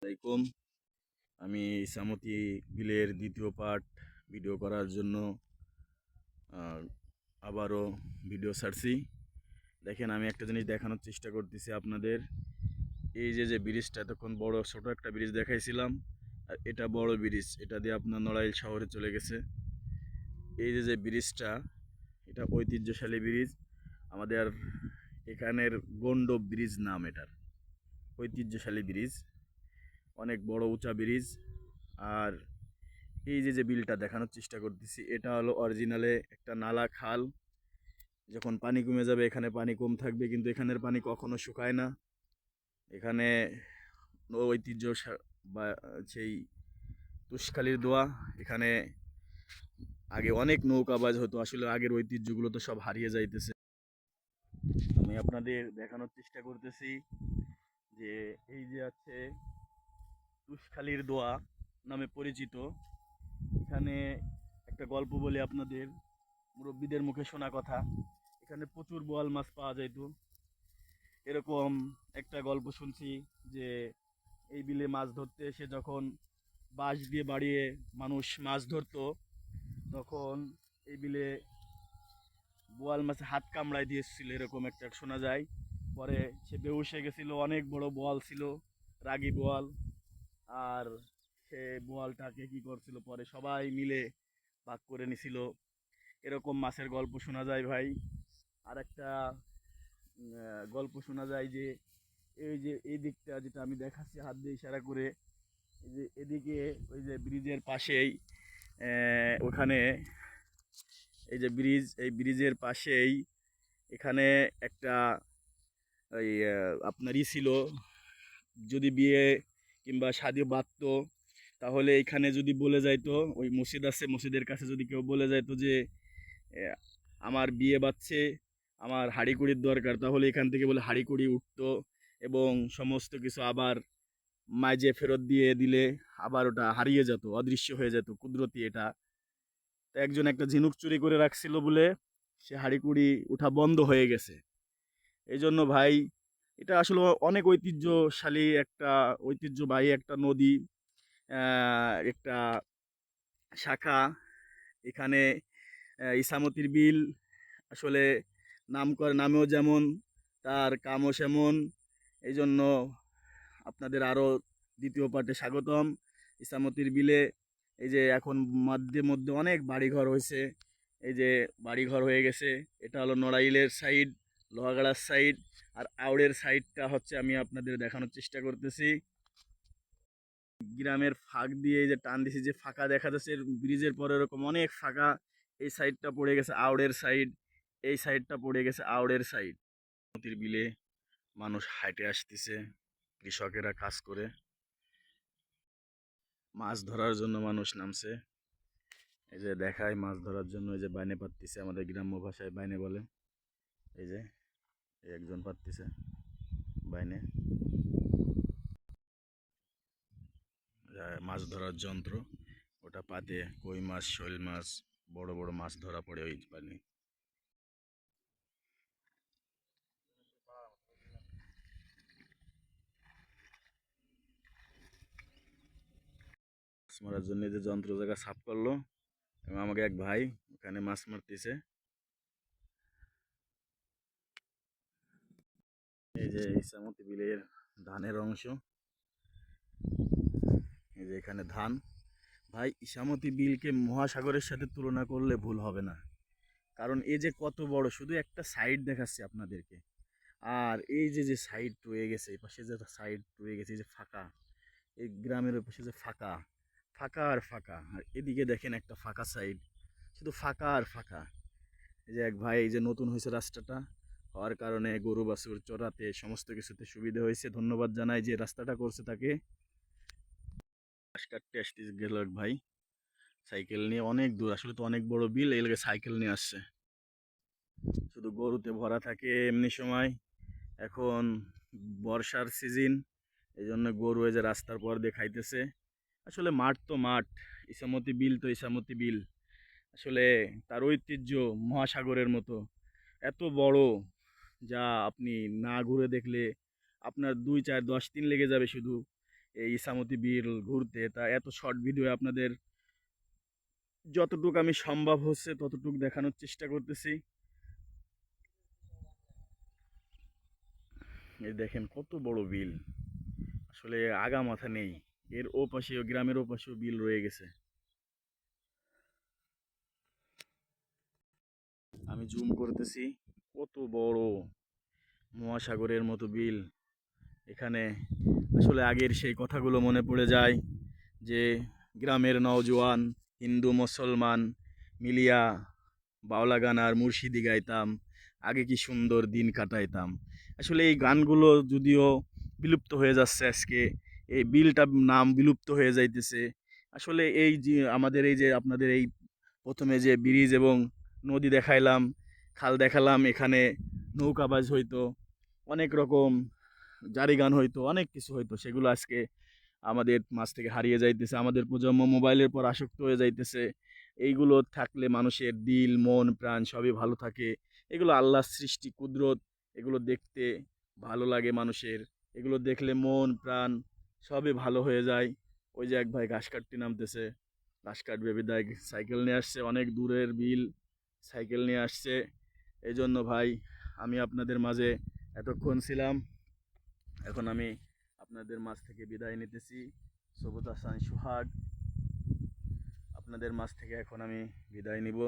আলাইকুম। আমি ইসামতি বিলের দ্বিতীয় পার্ট ভিডিও করার জন্য আহ, আবারও ভিডিও ছাড়ছি। দেখেন, আমি একটা জিনিস দেখানোর চেষ্টা করতেছি আপনাদের। এই যে ব্রিজটা, এতক্ষণ বড় ছোট একটা ব্রিজ দেখাইছিলাম, আর এটা বড় ব্রিজ, এটা দিয়ে আপনার নড়াইল শহরে চলে গেছে। এই যে ব্রিজটা, এটা ঐতিহ্যশালী ব্রিজ আমাদের এখানের গন্ডব ব্রিজ নাম এটার। ঐতিহ্যশালী ব্রিজ, অনেক বড় উঁচা ব্রিজ। আর এই যে বিলটা দেখানোর চেষ্টা করতেছি, এটা হলো অরিজিনালে একটা নালা খাল। যখন পানি কমে যাবে, এখানে পানি কম থাকবে, কিন্তু এখানের পানি কখনো শুকায় না। এখানে ঐতিহ্য বা সেই তুষখালির দোয়া। এখানে আগে অনেক নৌকাবাজ হতো, আসলে আগের ঐতিহ্যগুলো তো সব হারিয়ে যাইতেছে। আমি আপনাদের দেখানোর চেষ্টা করতেছি যে এই যে আছে তুষখালির দোয়া নামে পরিচিত। এখানে একটা গল্প বলি আপনাদের, মুরব্বীদের মুখে শোনা কথা। এখানে প্রচুর বোয়াল মাছ পাওয়া যাইত। এরকম একটা গল্প শুনছি যে এই বিলে মাছ ধরতে এসে যখন বাঁশ দিয়ে বাড়িয়ে মানুষ মাছ ধরতো, তখন এই বিলে বোয়াল মাছে হাত কামড়ায় দিয়েছিল, এরকম একটা শোনা যায়। পরে সে বেহুশ হয়ে গেছিল, অনেক বড় বোয়াল ছিল, রাগী বোয়াল। আর সে বোয়ালটাকে কি করছিল, পরে সবাই মিলে ভাগ করে নিছিল। এরকম মাছের গল্প শোনা যায় ভাই। আর একটা গল্প শোনা যায় যে এই যে এই দিকটা যেটা আমি দেখাচ্ছি হাত দিয়ে ইশারা করে, এই যে এদিকে ওই যে ব্রিজের পাশেই, ওখানে এই যে ব্রিজ, এই ব্রিজের পাশেই এখানে একটা ওই আপনারই ছিল, যদি বিয়ে কিংবা শাদী বাঁধতো, তাহলে এখানে যদি বলে যাইতো, ওই মসজিদ আছে, মসজিদের কাছে যদি কেউ বলে যাইতো যে আহ, আমার বিয়ে বাঁধছে, আমার হাঁড়িকুড়ির দরকার, তাহলে এখান থেকে বলে হাঁড়িকুড়ি উঠতো, এবং সমস্ত কিছু আবার মাইজে ফেরত দিয়ে দিলে আবার ওটা হারিয়ে যেত, অদৃশ্য হয়ে যেত, কুদরতি এটা। তো একজন একটা ঝিনুক চুরি করে রাখছিল বলে সে হাঁড়িকুড়ি উঠা বন্ধ হয়ে গেছে। এই জন্য ভাই, এটা আসলে অনেক ঐতিহ্যশালী একটা, ঐতিহ্যবাহী একটা নদী, একটা শাখা। এখানে ইসামতির বিল আসলে নাম করে, নামেও যেমন তার কামও সেমন। এই জন্য আপনাদের আরও দ্বিতীয় পার্টে স্বাগতম। ইসামতির বিলে এই যে এখন মধ্যে মধ্যে অনেক বাড়িঘর হয়েছে, এই যে বাড়িঘর হয়ে গেছে। এটা হলো নড়াইলের সাইড, লোহাগাড়ার সাইড। আর আউড়ের সাইডটা হচ্ছে আমি আপনাদের দেখানোর চেষ্টা করতেছি। গ্রামের ফাঁক দিয়ে এই যে টান দিছি, যে ফাঁকা দেখা যাচ্ছে ব্রিজের পরে, এরকম অনেক ফাঁকা। এই সাইডটা পড়ে গেছে আউড়ের সাইড, এই সাইডটা পড়ে গেছে আউড়ের সাইড। নদীর বিলে মানুষ হাঁটে আসতেছে, কৃষকেরা কাজ করে, মাছ ধরার জন্য মানুষ নামছে। এই যে দেখায়, মাছ ধরার জন্য এই যে বাইনে পাততেছে, আমাদের গ্রাম্য ভাষায় বাইনে বলে। এই যে একজন পাততেছে বাইনে, মাছ ধরার যন্ত্র, ওটা পাতে কই মাছ, শৈল মাছ, বড় বড় মাছ ধরা পড়ে ওই পানি। মাছ মারার জন্য যে যন্ত্র জায়গা সাফ করলো, এবং আমাকে এক ভাই ওখানে মাছ মারতেছে। এই যে ইসামতি বিলের ধানের অংশ, এই যে এখানে ধান। ভাই, ইসামতি বিলকে মহাসাগরের সাথে তুলনা করলে ভুল হবে না, কারণ এই যে কত বড়, শুধু একটা সাইড দেখাচ্ছি আপনাদেরকে। আর এই যে সাইড রয়ে গেছে, এই পাশে যে সাইড রয়ে গেছে, এই যে ফাঁকা, এই গ্রামের ওই পাশে যে ফাঁকা, ফাঁকা আর ফাঁকা। আর এদিকে দেখেন একটা ফাঁকা সাইড, শুধু ফাঁকা আর ফাঁকা। এই যে এক ভাই, এই যে নতুন হয়েছে রাস্তাটা, হওয়ার কারণে গরু বাছুর চড়াতে সমস্ত কিছুতে সুবিধা হয়েছে। ধন্যবাদ জানাই যে রাস্তাটা করছে তাকে। ঘাস কাটতে আসতে গেল এক ভাই সাইকেল নিয়ে, অনেক দূর, আসলে তো অনেক বড় বিল, এই লাগে সাইকেল নিয়ে আসছে। শুধু গরুতে ভরা থাকে এমনি সময়। এখন বর্ষার সিজন, এই জন্য গরু এই যে রাস্তার পর দিয়ে খাইতেছে। আসলে মাঠ তো মাঠ, ইসামতি বিল তো ইসামতি বিল। আসলে তার ঐতিহ্য মহাসাগরের মতো, এত বড়, যা আপনি না ঘুরে দেখলে আপনার 2 4 10 দিন লেগে যাবে শুধু এই ইসামতি বিল ঘুরতে, তা এত শর্ট ভিডিও আপনাদের যতটুকু আমি সম্ভব হচ্ছে ততটুকু দেখানোর চেষ্টা করতেছি। এই দেখেন কত বড় বিল, আসলে আগা মাথা নেই। এর ও পাশেও, গ্রামের ও পাশেও বিল রয়ে গেছে। আমি জুম করতেছি, কত বড় মহাসাগরের মতো বিল এখানে। আসলে আগের সেই কথাগুলো মনে পড়ে যায় যে গ্রামের নওজোয়ান হিন্দু মুসলমান মিলিয়া বাউলা গান আর মুর্শিদি গাইতাম, আগে কি সুন্দর দিন কাটাইতাম। আসলে এই গানগুলো যদিও বিলুপ্ত হয়ে যাচ্ছে আজকে, এই বিলটার নাম বিলুপ্ত হয়ে যাইতেছে। আসলে এই যে আমাদের এই যে আপনাদের এই প্রথমে যে ব্রিজ এবং নদী দেখাইলাম, খাল দেখালাম, এখানে নৌকাবাজ হইতো, অনেক রকম জারি গান হইতো, অনেক কিছু হইতো, সেগুলো আজকে আমাদের মাঝ থেকে হারিয়ে যাইতেছে। আমাদের প্রজন্ম মোবাইলের পর আসক্ত হয়ে যাইতেছে। এইগুলো থাকলে মানুষের দিল মন প্রাণ সবই ভালো থাকে। এগুলো আল্লাহর সৃষ্টি কুদরত, এগুলো দেখতে ভালো লাগে মানুষের। এগুলো দেখলে মন প্রাণ সবই ভালো হয়ে যায়। ওই যে এক ভাই ঘাস কাটতে নামতেছে, ঘাস কাটবে বিদায় সাইকেল নিয়ে আসছে, অনেক দূরের বিল, সাইকেল নিয়ে আসছে। এই জন্য ভাই আমি আপনাদের মাঝে এতক্ষণ ছিলাম, এখন আমি আপনাদের মাঝ থেকে বিদায় নিতেছি। সবুজ হাসান সোহাগ আপনাদের মাঝ থেকে এখন আমি বিদায় নিব।